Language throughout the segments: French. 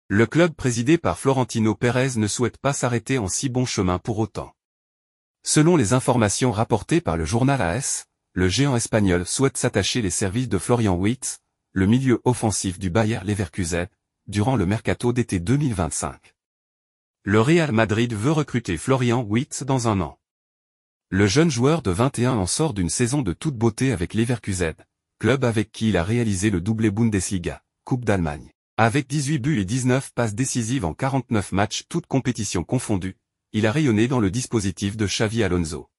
Le club présidé par Florentino Pérez ne souhaite pas s'arrêter en si bon chemin pour autant. Selon les informations rapportées par le journal AS, le géant espagnol souhaite s'attacher les services de Florian Wirtz, le milieu offensif du Bayer Leverkusen, durant le mercato d'été 2025. Le Real Madrid veut recruter Florian Wirtz dans un an. Le jeune joueur de 21 ans sort d'une saison de toute beauté avec Leverkusen, club avec qui il a réalisé le doublé Bundesliga, Coupe d'Allemagne. Avec 18 buts et 19 passes décisives en 49 matchs toutes compétitions confondues, il a rayonné dans le dispositif de Xavi Alonso.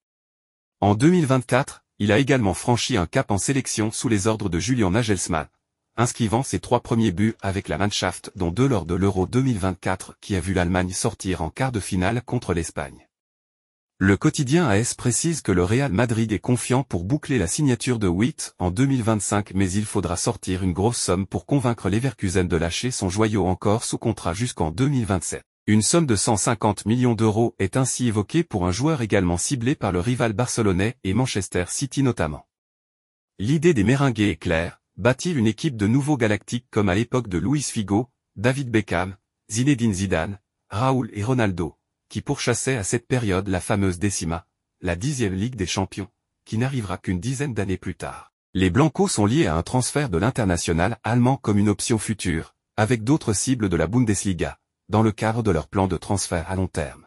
En 2024, il a également franchi un cap en sélection sous les ordres de Julian Nagelsmann, inscrivant ses 3 premiers buts avec la Mannschaft dont 2 lors de l'Euro 2024 qui a vu l'Allemagne sortir en quart de finale contre l'Espagne. Le quotidien AS précise que le Real Madrid est confiant pour boucler la signature de Wirtz en 2025 mais il faudra sortir une grosse somme pour convaincre Leverkusen de lâcher son joyau encore sous contrat jusqu'en 2027. Une somme de 150 millions d'euros est ainsi évoquée pour un joueur également ciblé par le rival barcelonais et Manchester City notamment. L'idée des Merengues est claire, bâtir une équipe de nouveaux galactiques comme à l'époque de Luis Figo, David Beckham, Zinedine Zidane, Raúl et Ronaldo, qui pourchassaient à cette période la fameuse Décima, la 10e Ligue des Champions, qui n'arrivera qu'une dizaine d'années plus tard. Les Blancos sont liés à un transfert de l'international allemand comme une option future, avec d'autres cibles de la Bundesliga, dans le cadre de leur plan de transfert à long terme.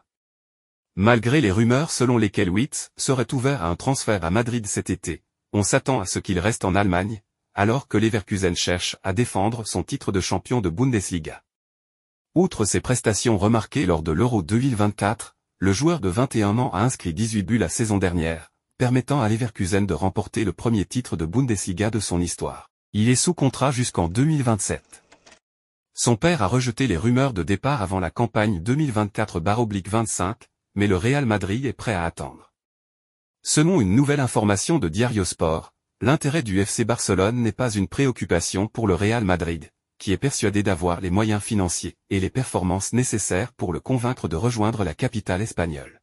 Malgré les rumeurs selon lesquelles Wirtz serait ouvert à un transfert à Madrid cet été, on s'attend à ce qu'il reste en Allemagne, alors que Leverkusen cherche à défendre son titre de champion de Bundesliga. Outre ses prestations remarquées lors de l'Euro 2024, le joueur de 21 ans a inscrit 18 buts la saison dernière, permettant à Leverkusen de remporter le premier titre de Bundesliga de son histoire. Il est sous contrat jusqu'en 2027. Son père a rejeté les rumeurs de départ avant la campagne 2024-25, mais le Real Madrid est prêt à attendre. Selon une nouvelle information de Diario Sport, l'intérêt du FC Barcelone n'est pas une préoccupation pour le Real Madrid, qui est persuadé d'avoir les moyens financiers et les performances nécessaires pour le convaincre de rejoindre la capitale espagnole.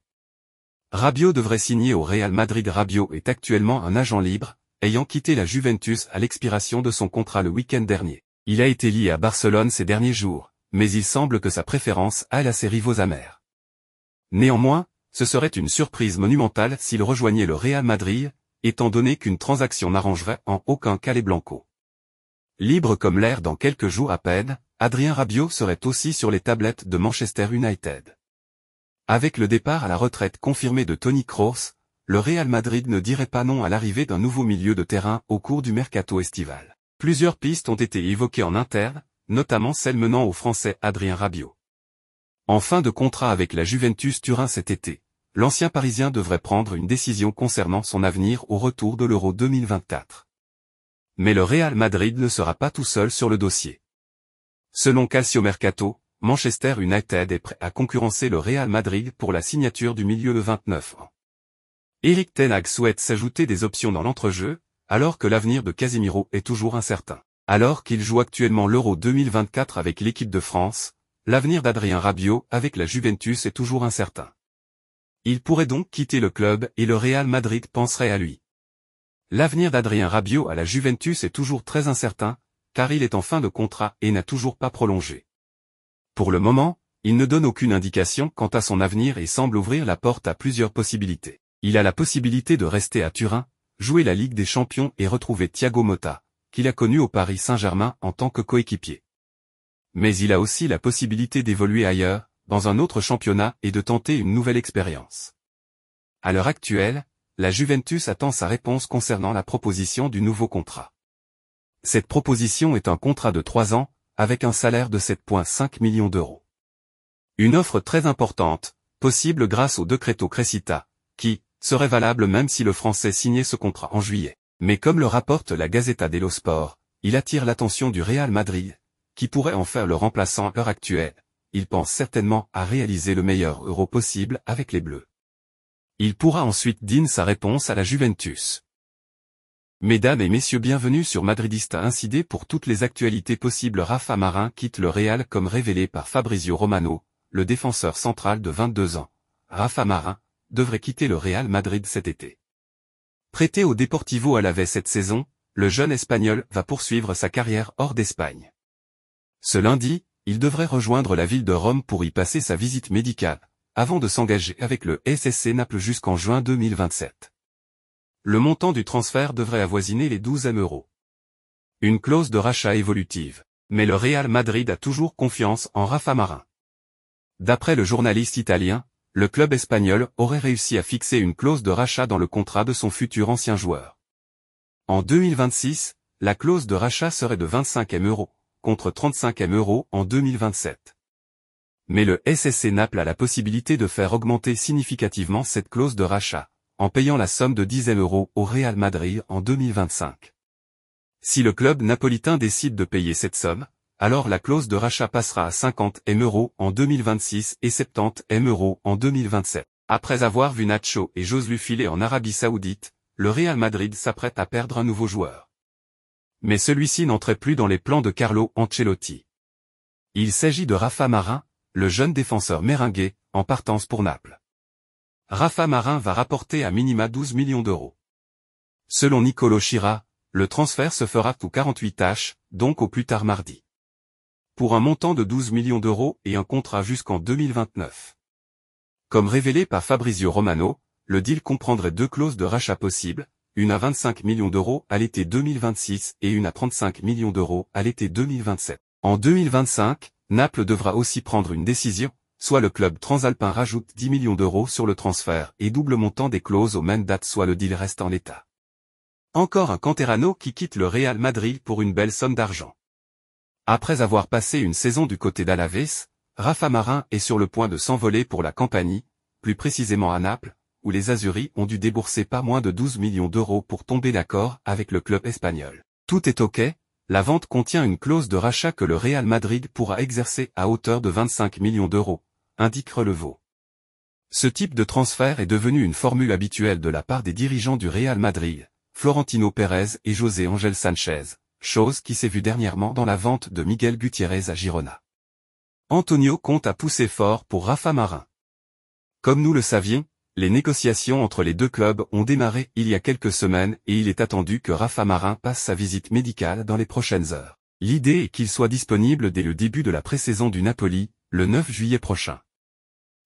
Rabiot devrait signer au Real Madrid. Rabiot est actuellement un agent libre, ayant quitté la Juventus à l'expiration de son contrat le week-end dernier. Il a été lié à Barcelone ces derniers jours, mais il semble que sa préférence aille à ses rivaux amers. Néanmoins, ce serait une surprise monumentale s'il rejoignait le Real Madrid, étant donné qu'une transaction n'arrangerait en aucun cas les Blancos. Libre comme l'air dans quelques jours à peine, Adrien Rabiot serait aussi sur les tablettes de Manchester United. Avec le départ à la retraite confirmé de Toni Kroos, le Real Madrid ne dirait pas non à l'arrivée d'un nouveau milieu de terrain au cours du mercato estival. Plusieurs pistes ont été évoquées en interne, notamment celle menant au Français Adrien Rabiot. En fin de contrat avec la Juventus Turin cet été, l'ancien Parisien devrait prendre une décision concernant son avenir au retour de l'Euro 2024. Mais le Real Madrid ne sera pas tout seul sur le dossier. Selon Calciomercato, Manchester United est prêt à concurrencer le Real Madrid pour la signature du milieu de 29 ans. Erik ten Hag souhaite s'ajouter des options dans l'entrejeu, alors que l'avenir de Casemiro est toujours incertain. Alors qu'il joue actuellement l'Euro 2024 avec l'équipe de France, l'avenir d'Adrien Rabiot avec la Juventus est toujours incertain. Il pourrait donc quitter le club et le Real Madrid penserait à lui. L'avenir d'Adrien Rabiot à la Juventus est toujours très incertain, car il est en fin de contrat et n'a toujours pas prolongé. Pour le moment, il ne donne aucune indication quant à son avenir et semble ouvrir la porte à plusieurs possibilités. Il a la possibilité de rester à Turin, jouer la Ligue des Champions et retrouver Thiago Motta, qu'il a connu au Paris Saint-Germain en tant que coéquipier. Mais il a aussi la possibilité d'évoluer ailleurs, dans un autre championnat et de tenter une nouvelle expérience. À l'heure actuelle, la Juventus attend sa réponse concernant la proposition du nouveau contrat. Cette proposition est un contrat de 3 ans, avec un salaire de 7,5 millions d'euros. Une offre très importante, possible grâce au Decreto Crescita, qui serait valable même si le Français signait ce contrat en juillet. Mais comme le rapporte la Gazzetta dello Sport, il attire l'attention du Real Madrid, qui pourrait en faire le remplaçant à l'heure actuelle. Il pense certainement à réaliser le meilleur Euro possible avec les Bleus. Il pourra ensuite dire sa réponse à la Juventus. Mesdames et messieurs, bienvenue sur Madridista Incidé pour toutes les actualités possibles. Rafa Marin quitte le Real comme révélé par Fabrizio Romano, le défenseur central de 22 ans. Rafa Marin devrait quitter le Real Madrid cet été. Prêté au Deportivo Alavés cette saison, le jeune Espagnol va poursuivre sa carrière hors d'Espagne. Ce lundi, il devrait rejoindre la ville de Rome pour y passer sa visite médicale, avant de s'engager avec le SSC Naples jusqu'en juin 2027. Le montant du transfert devrait avoisiner les 12 M €. Une clause de rachat évolutive. Mais le Real Madrid a toujours confiance en Rafa Marín. D'après le journaliste italien, le club espagnol aurait réussi à fixer une clause de rachat dans le contrat de son futur ancien joueur. En 2026, la clause de rachat serait de 25 M €, contre 35 M € en 2027. Mais le SSC Naples a la possibilité de faire augmenter significativement cette clause de rachat, en payant la somme de 10 M € au Real Madrid en 2025. Si le club napolitain décide de payer cette somme, alors la clause de rachat passera à 50 M € en 2026 et 70 M € en 2027. Après avoir vu Nacho et Joselu filer en Arabie Saoudite, le Real Madrid s'apprête à perdre un nouveau joueur. Mais celui-ci n'entrait plus dans les plans de Carlo Ancelotti. Il s'agit de Rafa Marín, le jeune défenseur méringué, en partance pour Naples. Rafa Marín va rapporter à minima 12 millions d'euros. Selon Nicolo Schira, le transfert se fera sous 48 tâches, donc au plus tard mardi. Pour un montant de 12 millions d'euros et un contrat jusqu'en 2029. Comme révélé par Fabrizio Romano, le deal comprendrait 2 clauses de rachat possibles, une à 25 millions d'euros à l'été 2026 et une à 35 millions d'euros à l'été 2027. En 2025, Naples devra aussi prendre une décision, soit le club transalpin rajoute 10 millions d'euros sur le transfert et double montant des clauses aux mêmes dates, soit le deal reste en l'état. Encore un Canterano qui quitte le Real Madrid pour une belle somme d'argent. Après avoir passé une saison du côté d'Alaves, Rafa Marín est sur le point de s'envoler pour la Campanie, plus précisément à Naples, où les Azuris ont dû débourser pas moins de 12 millions d'euros pour tomber d'accord avec le club espagnol. Tout est OK, la vente contient une clause de rachat que le Real Madrid pourra exercer à hauteur de 25 millions d'euros, indique Relevo. Ce type de transfert est devenu une formule habituelle de la part des dirigeants du Real Madrid, Florentino Pérez et José Ángel Sánchez, chose qui s'est vue dernièrement dans la vente de Miguel Gutiérrez à Girona. Antonio Conte a poussé fort pour Rafa Marín. Comme nous le savions, les négociations entre les deux clubs ont démarré il y a quelques semaines et il est attendu que Rafa Marín passe sa visite médicale dans les prochaines heures. L'idée est qu'il soit disponible dès le début de la pré-saison du Napoli, le 9 juillet prochain.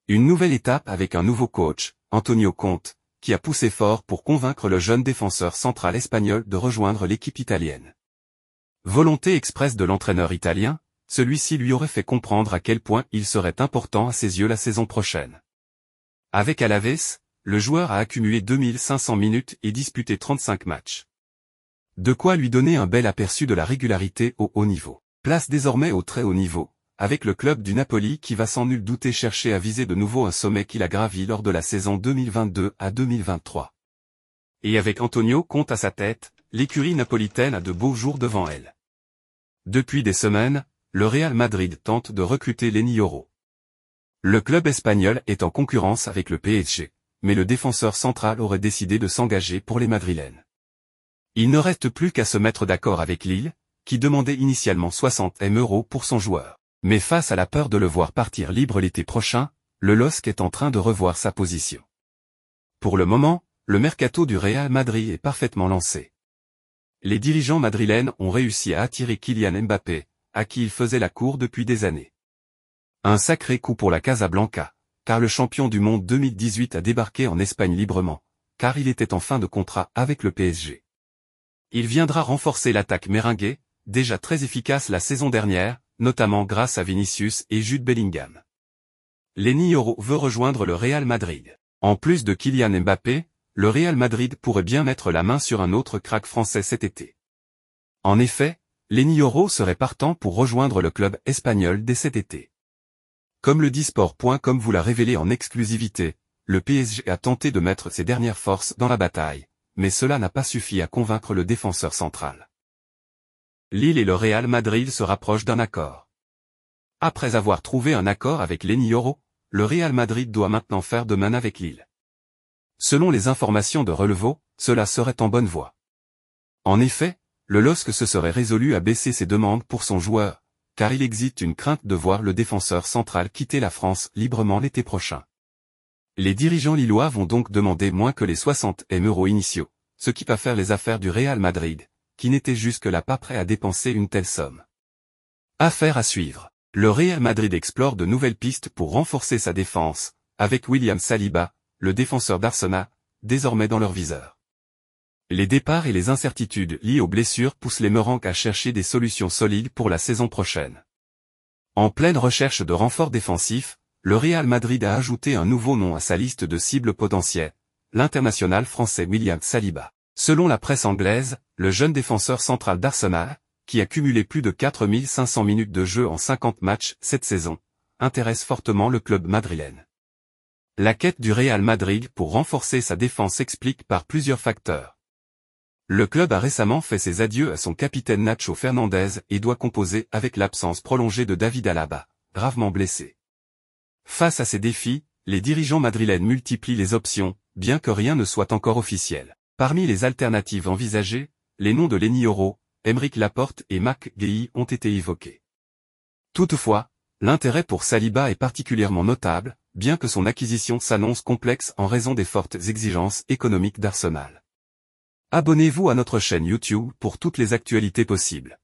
Une nouvelle étape avec un nouveau coach, Antonio Conte, qui a poussé fort pour convaincre le jeune défenseur central espagnol de rejoindre l'équipe italienne. Volonté expresse de l'entraîneur italien, celui-ci lui aurait fait comprendre à quel point il serait important à ses yeux la saison prochaine. Avec Alaves, le joueur a accumulé 2500 minutes et disputé 35 matchs. De quoi lui donner un bel aperçu de la régularité au haut niveau. Place désormais au très haut niveau, avec le club du Napoli qui va sans nul douter chercher à viser de nouveau un sommet qu'il a gravi lors de la saison 2022 à 2023. Et avec Antonio Conte à sa tête, l'écurie napolitaine a de beaux jours devant elle. Depuis des semaines, le Real Madrid tente de recruter Leny Yoro. Le club espagnol est en concurrence avec le PSG, mais le défenseur central aurait décidé de s'engager pour les Madrilènes. Il ne reste plus qu'à se mettre d'accord avec Lille, qui demandait initialement 60 M € pour son joueur. Mais face à la peur de le voir partir libre l'été prochain, le LOSC est en train de revoir sa position. Pour le moment, le mercato du Real Madrid est parfaitement lancé. Les dirigeants madrilènes ont réussi à attirer Kylian Mbappé, à qui ils faisaient la cour depuis des années. Un sacré coup pour la Casablanca, car le champion du monde 2018 a débarqué en Espagne librement, car il était en fin de contrat avec le PSG. Il viendra renforcer l'attaque méringuée, déjà très efficace la saison dernière, notamment grâce à Vinicius et Jude Bellingham. Leny Yoro veut rejoindre le Real Madrid. En plus de Kylian Mbappé, le Real Madrid pourrait bien mettre la main sur un autre crack français cet été. En effet, Leny Yoro serait partant pour rejoindre le club espagnol dès cet été. Comme le dit Sport.com vous l'a révélé en exclusivité, le PSG a tenté de mettre ses dernières forces dans la bataille, mais cela n'a pas suffi à convaincre le défenseur central. Lille et le Real Madrid se rapprochent d'un accord. Après avoir trouvé un accord avec Leny Yoro, le Real Madrid doit maintenant faire de même avec Lille. Selon les informations de Relevo, cela serait en bonne voie. En effet, le LOSC se serait résolu à baisser ses demandes pour son joueur, car il existe une crainte de voir le défenseur central quitter la France librement l'été prochain. Les dirigeants lillois vont donc demander moins que les 60 M € initiaux, ce qui va faire les affaires du Real Madrid, qui n'était jusque-là pas prêt à dépenser une telle somme. Affaire à suivre. Le Real Madrid explore de nouvelles pistes pour renforcer sa défense, avec William Saliba, le défenseur d'Arsenal, désormais dans leur viseur. Les départs et les incertitudes liées aux blessures poussent les Merengues à chercher des solutions solides pour la saison prochaine. En pleine recherche de renforts défensifs, le Real Madrid a ajouté un nouveau nom à sa liste de cibles potentielles, l'international français William Saliba. Selon la presse anglaise, le jeune défenseur central d'Arsenal, qui a cumulé plus de 4500 minutes de jeu en 50 matchs cette saison, intéresse fortement le club madrilène. La quête du Real Madrid pour renforcer sa défense s'explique par plusieurs facteurs. Le club a récemment fait ses adieux à son capitaine Nacho Fernandez et doit composer avec l'absence prolongée de David Alaba, gravement blessé. Face à ces défis, les dirigeants madrilènes multiplient les options, bien que rien ne soit encore officiel. Parmi les alternatives envisagées, les noms de Lenny Yoro, Aymeric Laporte et Marc Guéhi ont été évoqués. Toutefois, l'intérêt pour Saliba est particulièrement notable, bien que son acquisition s'annonce complexe en raison des fortes exigences économiques d'Arsenal. Abonnez-vous à notre chaîne YouTube pour toutes les actualités possibles.